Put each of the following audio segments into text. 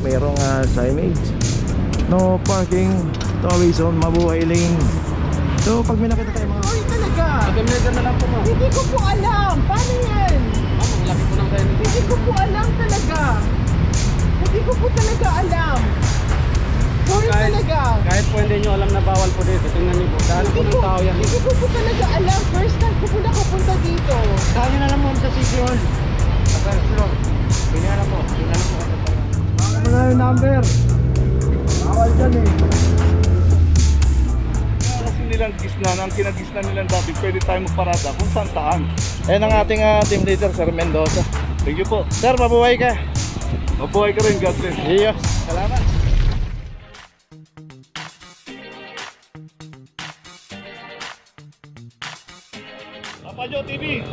mayroong signage, no parking, two-way zone, mabuhay lane. So pag may nakita tayo mga Ay talaga, Taga-meter na lang po mo. hindi ko po alam. Paano yan? Ang laki po ng signage. Hindi ko po alam talaga. Hindi ko po talaga alam. Sorry talaga. Kahit po hindi nyo alam na bawal po dito, tingnan nyo po. Dahil po ng tao yan. Hindi ko po talaga alam. First time ko po nakapunta dito. Saan nyo na lang mo sa City Hall. Sa first floor. Pinala po. Pinala po. ano na yung number. Bawal dyan eh. Kasi nilang gisnan, ang kinagisnan nilang dati, pwede tayo magparada kung saan taan. Ayan ang ating team leader, Sir Mendoza. Thank you po. Sir, mabuhay ka. Mabuhay ka rin, God bless. Iyo, salamat. Papa Joe TV.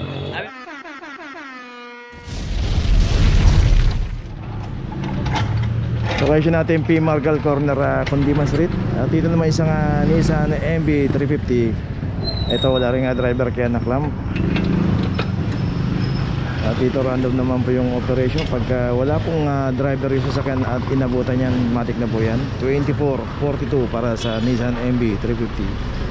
Location natin P. Margal Corner, Condiman Street. At dito naman isang Nissan MB 350. Ito wala rin driver kaya naklamp. At dito random naman po yung operation. Pagka wala pong driver yung sasakyan at inabutan yan, matik na po yan. 24.42 para sa Nissan MB 350.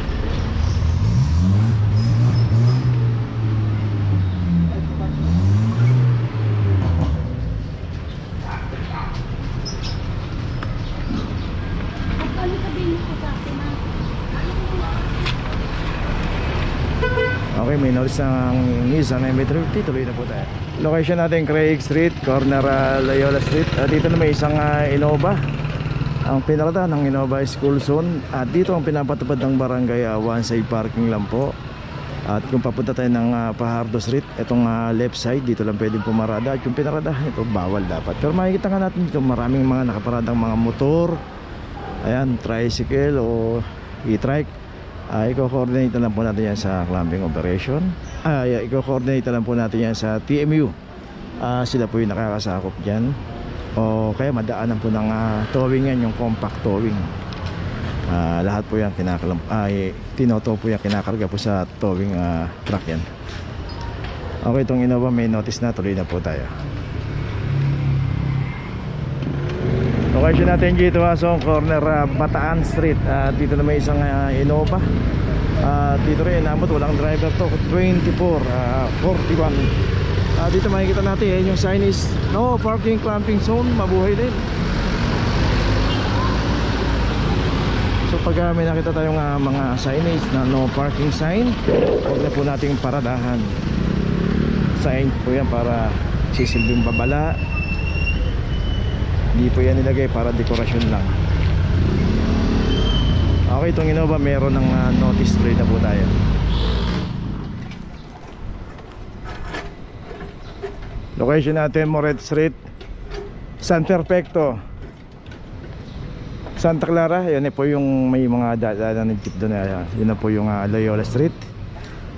Okay, may notice ng Nissan MB350. Tuloy na po tayo. Location natin Craig Street, corner Loyola Street. At dito na may isang Innova. Ang pinarada ng Innova School Zone. At dito ang pinapatupad ng barangay, one side parking lang po. At kung papunta tayo ng Pajardo Street, itong left side, dito lang pwedeng pumarada. At yung pinaradahan ito, bawal dapat. Pero makikita nga natin dito maraming mga nakaparadang mga motor. Ayan, tricycle o e-trike. I-coordinate na lang po natin yan sa clamping operation. I-coordinate na lang po natin yan sa TMU. Sila po yung nakakasakop dyan. O kaya madaanan po ng towing yan, yung compact towing. Lahat po yan tinoto po yan, kinakarga po sa towing truck yan. Okay, itong Innova may notice na. Tuloy na po tayo. Location natin dito Asong corner Bataan Street. Dito na may isang Innova. Dito rin inabot, walang driver to. 24.41. Dito makikita natin yung sign is no parking clamping zone, mabuhay din. So pag may nakita tayong mga signage na no parking sign, huwag na po nating paradahan. Sign po yan para sisilbing babala. Hindi po yan nilagay para dekorasyon lang. Okay, itong Innova meron ng notice. Tuloy na po tayo. Location natin Moret Street, San Perfecto, Santa Clara. Yan po yung may mga dadaanan ng jeep doon. Yun na po yung Loyola Street.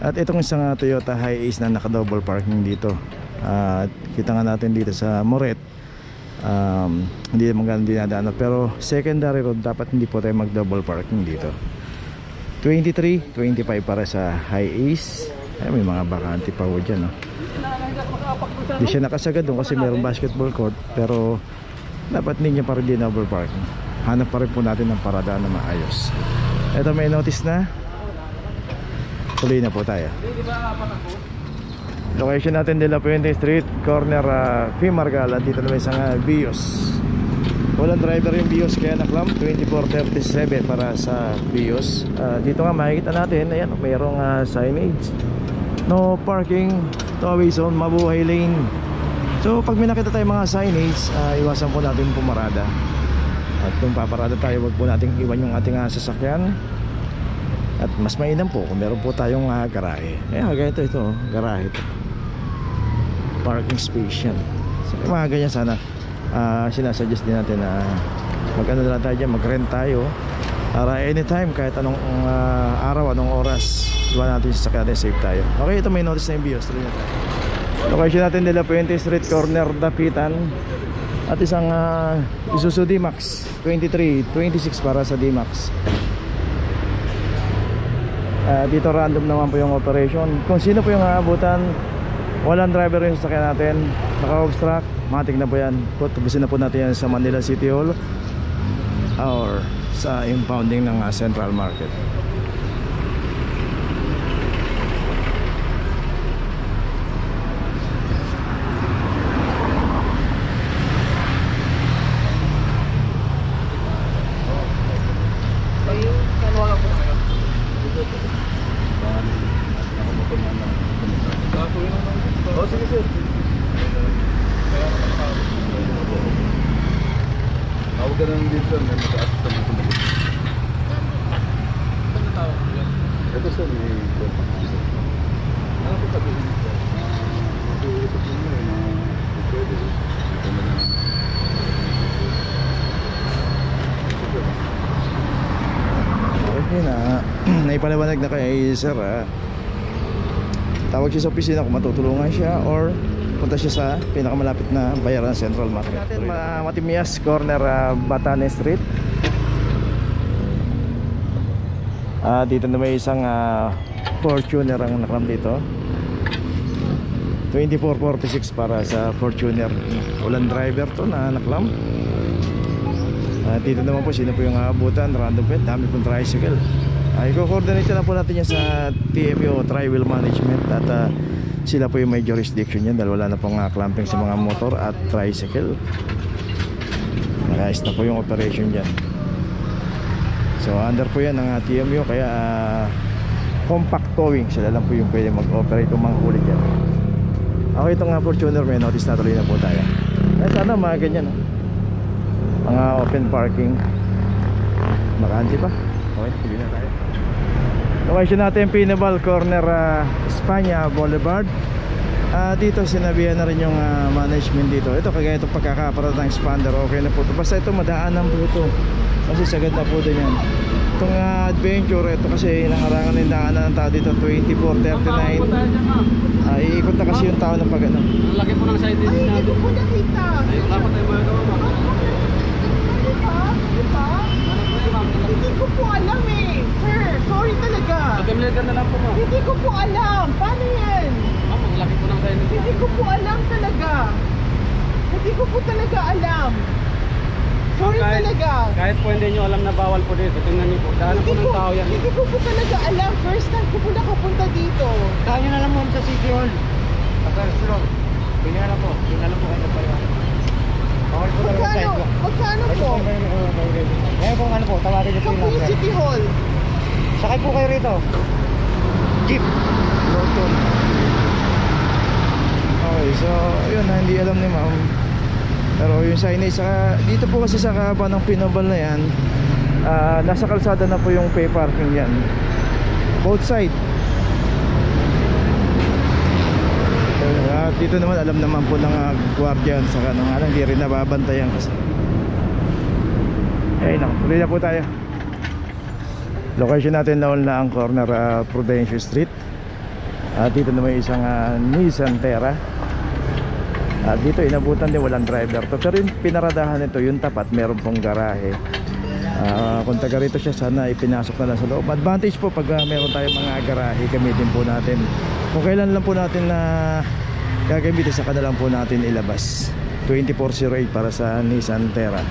At itong isang Toyota Hiace na naka-double parking dito. Kita nga natin dito sa Moret. Hindi maganda dinadaan, pero secondary road dapat hindi po tayo mag double parking dito. 23-25 para sa Hiace. May mga bakante pa po dyan, no? Hindi siya nakasagad doon kasi mayroong basketball court, pero dapat hindi niya pa rin double parking. Hanap pa rin po natin ng paradaan na maayos. Ito may notice na. Tuloy na po tayo. Location natin De La Puente Street, corner P. Margal. Dito naman isang Vios. Walang driver yung Vios kaya naklamp. 24.37 para sa Vios. Dito nga makikita natin, ayan, mayroong signage no parking, two-way zone, mabuhay lane. So pag may nakita tayong mga signage, iwasan po natin pumarada. At kung paparada tayo, wag po natin iwan yung ating sasakyan. At mas mainam po kung meron po tayong garahe. Ganito ito, garahe ito, parking space yan. So mga ganyan sana sinasuggest din natin na mag-ano na lang tayo dyan, mag-rent tayo para anytime, kahit anong araw, anong oras, iwan natin sa sakyan, save tayo. Okay, ito may notice na yung bios. Tuloy na tayo. Location natin De La Puente Street, corner Dapitan. At isang Isuzu D-Max 23-26 para sa D-Max. Dito random naman po yung operation. Kung sino po yung aabutan, walang driver yung sasakyan natin, naka-obstruct, matik na po yan. Tubusin na po natin yan sa Manila City Hall or sa impounding ng Central Market. Tawag ka na ng Wilson, may mag-a-assist na dito. Ito sir, may contact. Ano ko sabihin ito? Ito po nyo na pwede. Ito na lang. Okay na. Naipaliwanag na kay sir tawag siya sa opisina kung matutulungan siya or punta siya sa pinakamalapit na bayaran Central Market. Matimias, corner Batanes Street. Dito na may isang Fortuner ang nakram dito. 2446 para sa Fortuner. Ulan driver to na naklam. Dito naman po sino po yung abutan, random pet, dami pong tricycle. I-coordinate na po natin yan sa TMU Tri-Wheel Management at sila po yung may jurisdiction yan dahil wala na pong clamping sa mga motor at tricycle. Nakaayos na po yung operation dyan. So under po yan ng TMU kaya compact towing sila lang po yung pwede mag-operate kung mga huli dyan. Okay, itong Fortuner may notice na tuloy na po tayo. Sana mga ganyan mga open parking. Makanti pa. Okay, pili na tayo. Location natin Pinabal, corner Espanya Boulevard. Dito sinabihan na rin yung management dito. Ito kagaya itong pagkakaparat ng expander, okay na po ito. Basta ito madaanan po ito kasi sagad na po din yan. Itong adventure, ito kasi nangarangan ng daanan ng tao dito 2439. Iikot na kasi yung tao ng pag ano. Ang laki po ng side din natin. Ay, hindi ko po nakita. Ay, wala pa tayo magagawa. Diba? Hindi ko po alam eh. Sir, sorry talaga. Pag-emulator ka na lang po ma'am. Hindi ko po alam. Paano yan? Ma'am, ang laki po ng side din. Hindi ko po alam talaga. Hindi ko po talaga alam. Sorry talaga. Kahit po hindi nyo alam na bawal po dito. Tingnan nyo po. Daanan po ng tao yan. Hindi ko po talaga alam. First time ko po nakapunta dito. Daan nyo na lang ma'am sa City Hall. Pagka-restaurant. Pili na lang po. Pili na lang po kayo na bayan. Okay po talaga side ko. Magkano po? Ngayon po ano po. Tawagin nyo po Saan po yung yung number. City Hall? Sakay po kayo rito. Jeep. Norton. Okay, so yun, hindi alam ni ma'am. Pero yung signage dito po kasi sa kahaba ng Pinabal na yan, nasa kalsada na po yung pay parking yan. Both side. Dito naman alam naman po ng guardian sa kanong hindi rin nababantayan kasi. Tuloy na po tayo. Location natin na ang corner Prudencio Street. Dito naman isang Nissan Terra. Dito inabutan din walang driver to. Pero yung pinaradahan nito yung tapat meron pong garahe. Kung taga rito siya sana ipinasok na lang sa loob. Advantage po pag meron tayong mga garahe, gamitin po natin. Kung kailan lang po natin na gagamitin sa kanalang po natin ilabas. 2408 para sa Nissan Terra.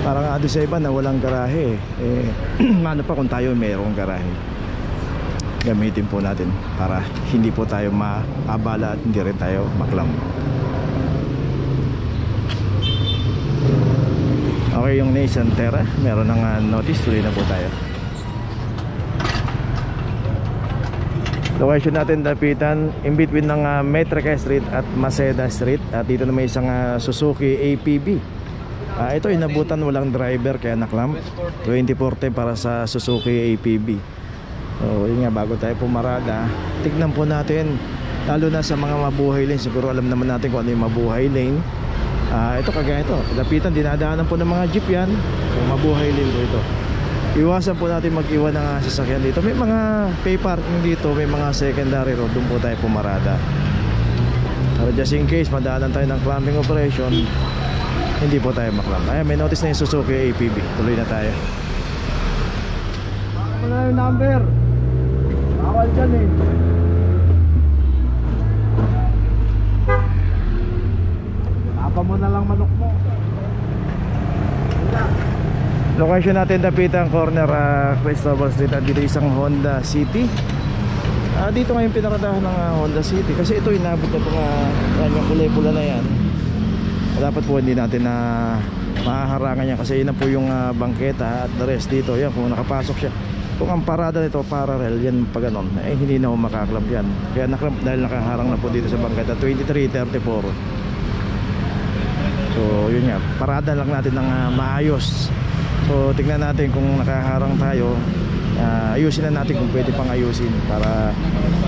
Parang sa iba na walang garahe ano pa kung tayo mayroong garahe, gamitin po natin para hindi po tayo maabala at hindi rin tayo maklam. Okay, yung Nissan Terra meron ng notice, tuloy na po tayo. Location natin lapitan in between ng Metrika Street at Maceda Street. At dito na may isang Suzuki APB. Ito inabutan walang driver kaya naklam. 2040 para sa Suzuki APB. So yun nga, bago tayo pumarada, tignan po natin lalo na sa mga mabuhay lane. Siguro alam naman natin kung ano yung mabuhay lane. Ito kagaya ito, lapitan dinadaanan po ng mga jeep yan. So mabuhay lane po ito. Iwasan po natin mag-iwan ng sasakyan dito. May mga pay parking dito, may mga secondary road, doon po tayo pumarada. Pero just in case madaanan tayo ng clamping operation, hindi po tayo maklam. Ayan, may notice na yung Suzuki APB. Tuloy na tayo. Ano na yung number? Bawal dyan eh. Tapa mo na lang manok mo. Location natin Dapitan Corner, Cristobal Street. At dito isang Honda City. Dito ngayon pinakadahan ng Honda City. Kasi ito inabot na itong yung kulay pula na yan. Dapat po hindi natin na mahaharangan yan. Kasi yun na po yung bangketa. At the rest dito, yan, kung nakapasok siya. Kung ang parada nito parallel, yan pa ganon, hindi na ho makaklamp yan. Kaya naklamp dahil nakaharang na po dito sa bangketa 2334. So yun nga, parada lang natin ng maayos. So tingnan natin kung nakaharang tayo, ayusin na natin kung pwede pang ayusin para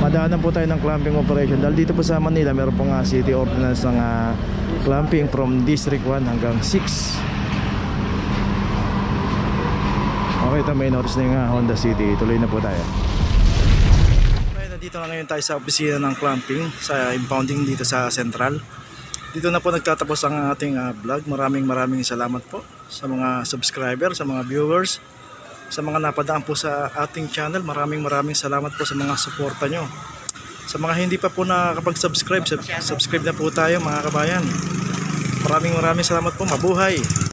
madaanan po tayo ng clamping operation. Dahil dito po sa Manila meron pong city ordinance ng clamping from District 1 hanggang 6. Okay, ito may notice na yung Honda City. Tuloy na po tayo. Okay, nandito na ngayon tayo sa opisina ng clamping sa impounding dito sa Central. Dito na po nagtatapos ang ating vlog. Maraming salamat po sa mga subscriber, sa mga viewers, sa mga napadaan po sa ating channel. Maraming salamat po sa mga suporta nyo. Sa mga hindi pa po nakakapag-subscribe, subscribe na po tayo mga kabayan. Maraming salamat po. Mabuhay!